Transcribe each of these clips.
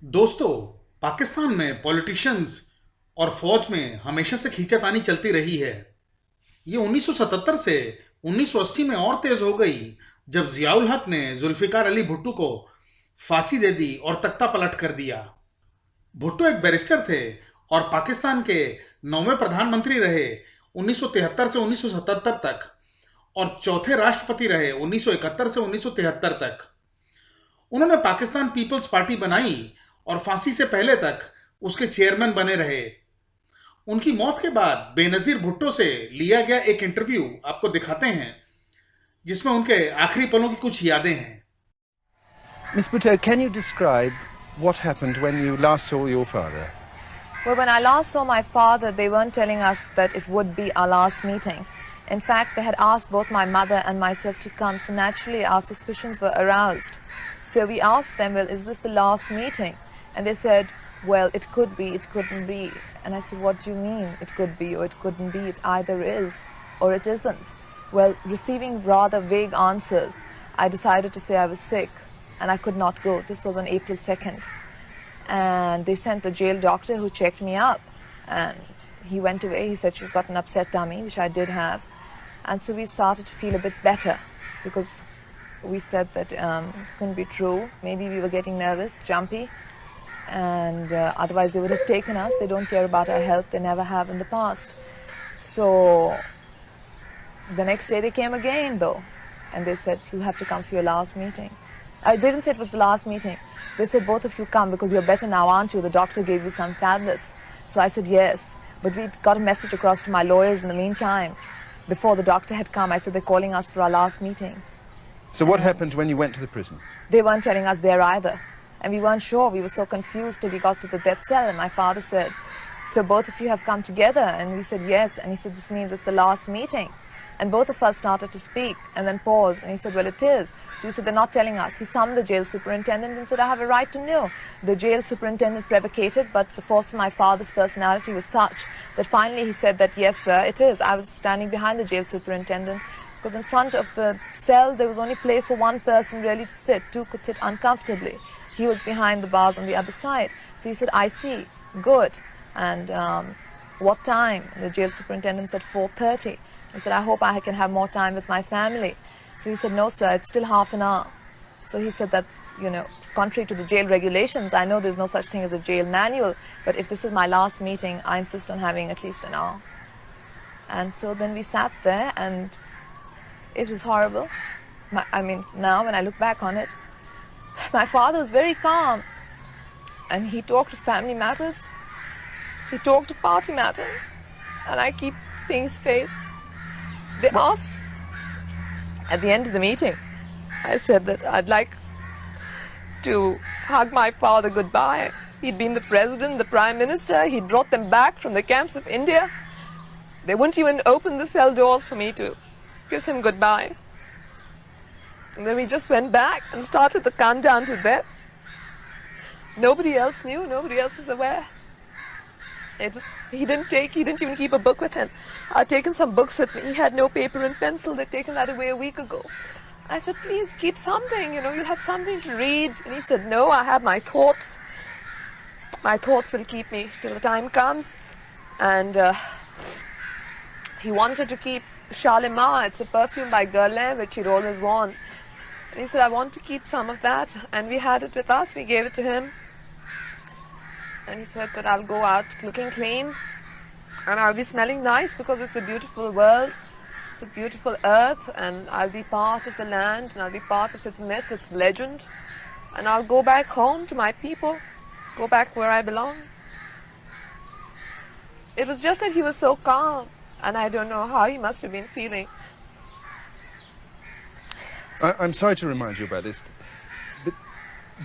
दोस्तों, पाकिस्तान में पॉलिटिशियंस और फौज में हमेशा से खींचातानी चलती रही है। ये 1977 से 1980 में और तेज हो गई जब जियाउल हक ने जुल्फिकार अली भुट्टो को फांसी दे दी और तख्ता पलट कर दिया। भुट्टो एक बैरिस्टर थे और पाकिस्तान के 9वें प्रधानमंत्री रहे 1973 से 1977 तक और चौथे राष्ट्रपति रहे 1971 से 1973 तक। उन्होंने पाकिस्तान पीपल्स पार्टी बनाई और फांसी से पहले तक उसके चेयरमैन बने रहे। उनकी मौत के बाद बेनजीर भुट्टो से लिया गया एक इंटरव्यू आपको दिखाते हैं, जिसमें उनके आखिरी पलों की कुछ यादें हैं। Miss Bhutto, can you describe what happened when you last saw your father? Well, when I last saw my father, they weren't telling us that it would be our last meeting. In fact, they had asked both my mother and myself to come, so naturally our suspicions were aroused. So we asked them, well, is this the last meeting? And they said, well, it could be, it couldn't be. And I said, what do you mean, it could be or it couldn't be? It either is or it isn't. Well, receiving rather vague answers, I decided to say I was sick and I could not go. This was on April 2nd. And they sent the jail doctor who checked me up, and he went away. He said she's got an upset tummy, which I did have. And so we started to feel a bit better because we said that it couldn't be true. Maybe we were getting nervous, jumpy, and otherwise they would have taken us. They don't care about our health. They never have in the past. So the next day they came again though, and they said, you have to come for your last meeting. They didn't say it was the last meeting. They said, both of you come because you're better now, aren't you? The doctor gave you some tablets. So I said, yes. But we got a message across to my lawyers in the meantime. Before the doctor had come, I said, they're calling us for our last meeting. So what happened when you went to the prison? They weren't telling us there either. And we weren't sure. We were so confused till we got to the death cell. And my father said, so both of you have come together? And we said, yes. And he said, this means it's the last meeting. And both of us started to speak and then paused. And he said, well, it is. So we said, they're not telling us. He summoned the jail superintendent and said, I have a right to know. The jail superintendent prevocated, but the force of my father's personality was such that finally he said that, yes, sir, it is. I was standing behind the jail superintendent because in front of the cell, there was only place for one person really to sit. Two could sit uncomfortably. He was behind the bars on the other side. So he said, I see. Good. And what time? And the jail superintendent said 4:30. He said, I hope I can have more time with my family. So he said, no, sir, it's still half an hour. So he said, that's, contrary to the jail regulations. I know there's no such thing as a jail manual, but if this is my last meeting, I insist on having at least an hour. And so then we sat there, and it was horrible. Now when I look back on it, my father was very calm, and he talked of family matters. He talked of party matters, and I keep seeing his face. They asked at the end of the meeting, I said that I'd like to hug my father goodbye. He'd been the president, the prime minister. He'd brought them back from the camps of India. They wouldn't even open the cell doors for me to kiss him goodbye. And then we just went back and started the countdown to death. Nobody else knew, nobody else was aware. He didn't even keep a book with him. I'd taken some books with me. He had no paper and pencil. They'd taken that away a week ago. I said, please keep something, you'll have something to read. And he said, no, I have my thoughts. My thoughts will keep me till the time comes. And he wanted to keep Shalimar. It's a perfume by Guerlain, which he'd always worn. And he said, I want to keep some of that. And we had it with us. We gave it to him. And he said that I'll go out looking clean and I'll be smelling nice because it's a beautiful world, it's a beautiful earth, and I'll be part of the land and I'll be part of its myth, its legend, and I'll go back home to my people, go back where I belong. It was just that he was so calm, and I don't know how he must have been feeling. I'm sorry to remind you about this, but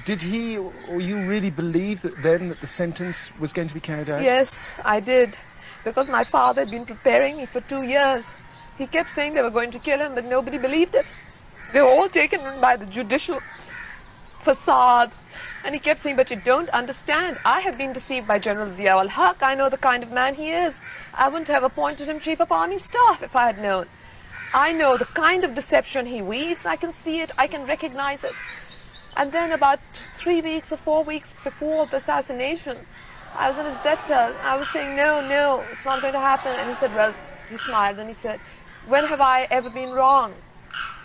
did he or you really believe that then that the sentence was going to be carried out? Yes, I did, because my father had been preparing me for 2 years. He kept saying they were going to kill him, but nobody believed it. They were all taken in by the judicial facade. And he kept saying, but you don't understand. I have been deceived by General Zia-ul Haq. I know the kind of man he is. I wouldn't have appointed him Chief of Army Staff if I had known. I know the kind of deception he weaves. I can see it. I can recognize it. And then about 3 weeks or 4 weeks before the assassination, I was in his death cell. I was saying, no, it's not going to happen. And he said, well, he smiled and he said, when have I ever been wrong?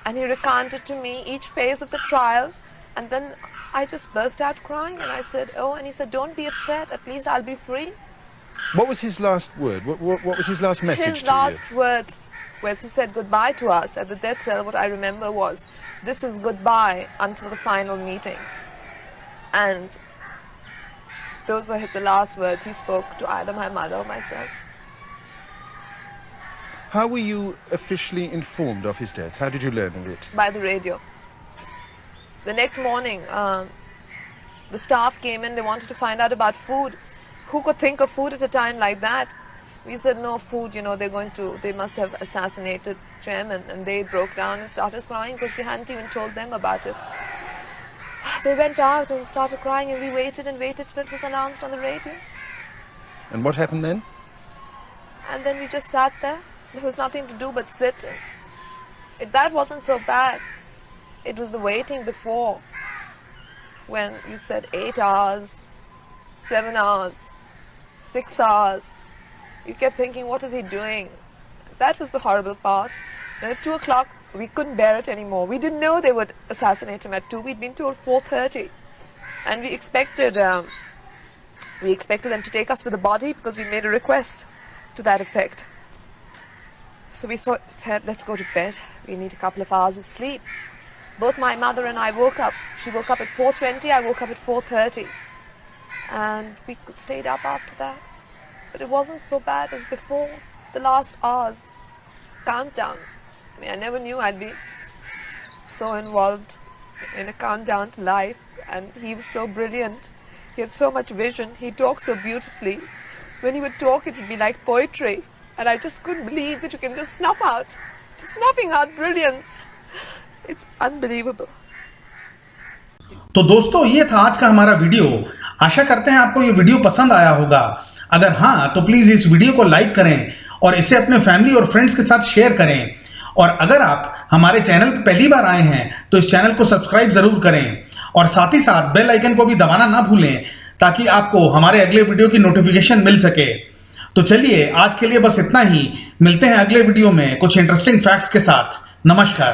And he recounted to me each phase of the trial. And then I just burst out crying and I said, oh, and he said, don't be upset, at least I'll be free. What was his last word? What was his last message to you? His last words, where he said goodbye to us at the death cell, what I remember was, this is goodbye until the final meeting. And those were the last words he spoke to either my mother or myself. How were you officially informed of his death? How did you learn of it? By the radio. The next morning, the staff came in, they wanted to find out about food. Who could think of food at a time like that? We said, no food, you know, they must have assassinated chairman. And they broke down and started crying because we hadn't even told them about it. They went out and started crying and we waited and waited till it was announced on the radio. And what happened then? And then we just sat there. There was nothing to do but sit. That wasn't so bad. It was the waiting before, when you said 8 hours, 7 hours, 6 hours. You kept thinking, what is he doing? That was the horrible part. Then at 2 o'clock, we couldn't bear it anymore. We didn't know they would assassinate him at 2. We'd been told 4:30. And we expected them to take us with the body because we made a request to that effect. So we said, let's go to bed. We need a couple of hours of sleep. Both my mother and I woke up. She woke up at 4:20, I woke up at 4:30. And we stayed up after that. But it wasn't so bad as before. The last hours, countdown. I mean, I never knew I'd be so involved in a countdown to life. And he was so brilliant. He had so much vision. He talked so beautifully. When he would talk, it would be like poetry. And I just couldn't believe that you can just snuffing out brilliance. It's unbelievable. तो दोस्तों, ये था आज का हमारा video. आशा करते हैं आपको ये वीडियो पसंद आया होगा। अगर हाँ, तो प्लीज इस वीडियो को लाइक करें और इसे अपने फैमिली और फ्रेंड्स के साथ शेयर करें। और अगर आप हमारे चैनल पर पहली बार आए हैं तो इस चैनल को सब्सक्राइब जरूर करें और साथ ही साथ बेल आइकन को भी दबाना ना भूलें ताकि आपको हमारे अगले वीडियो की नोटिफिकेशन मिल सके। तो चलिए, आज के लिए बस इतना ही। मिलते हैं अगले वीडियो में कुछ इंटरेस्टिंग फैक्ट्स के साथ। नमस्कार।